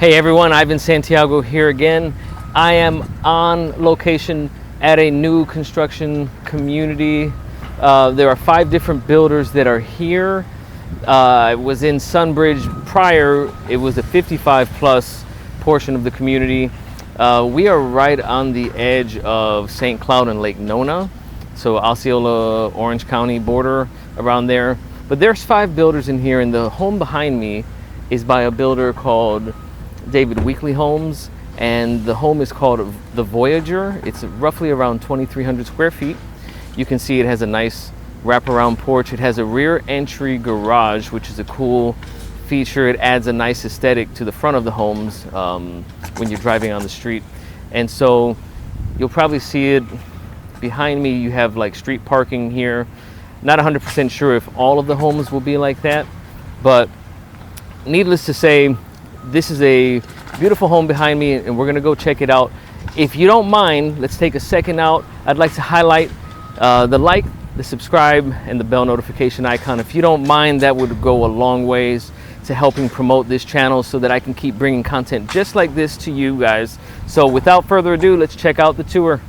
Hey everyone, Ivan Santiago here again. I am on location at a new construction community. There are 5 different builders that are here. I was in Sunbridge prior. It was a 55 plus portion of the community. We are right on the edge of St. Cloud and Lake Nona, so Osceola, Orange County border around there. But there's 5 builders in here, and the home behind me is by a builder called David Weekley Homes, and the home is called the Voyager. It's roughly around 2,300 square feet. You can see it has a nice wraparound porch. It has a rear entry garage, which is a cool feature. It adds a nice aesthetic to the front of the homes when you're driving on the street. And so you'll probably see it behind me. You have like street parking here. Not 100% sure if all of the homes will be like that, but needless to say, this is a beautiful home behind me, and we're gonna go check it out. If you don't mind, let's take a second out. I'd like to highlight the like, the subscribe, and the bell notification icon. If you don't mind, that would go a long ways to helping promote this channel so that I can keep bringing content just like this to you guys. So without further ado, let's check out the tour.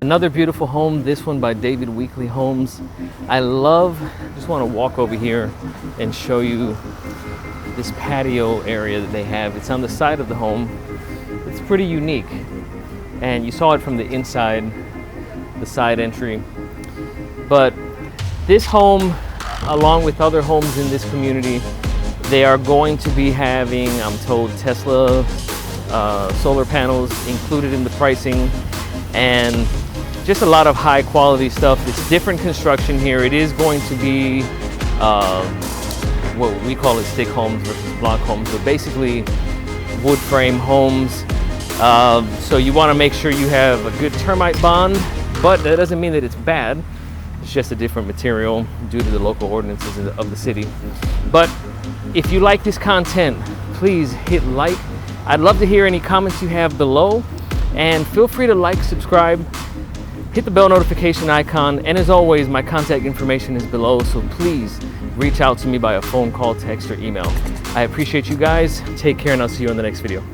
Another beautiful home, this one by David Weekley Homes. Just want to walk over here and show you this patio area that they have. It's on the side of the home. It's pretty unique. And you saw it from the inside, the side entry. But this home, along with other homes in this community, they are going to be having, I'm told, Tesla solar panels included in the pricing, and just a lot of high quality stuff. It's different construction here. It is going to be what we call it stick homes versus block homes, but basically wood frame homes. So you want to make sure you have a good termite bond, but that doesn't mean that it's bad. It's just a different material due to the local ordinances of the city. But if you like this content, please hit like. I'd love to hear any comments you have below, and feel free to like, subscribe, hit the bell notification icon, and as always, my contact information is below, so please reach out to me by a phone call, text, or email. I appreciate you guys. Take care, and I'll see you in the next video.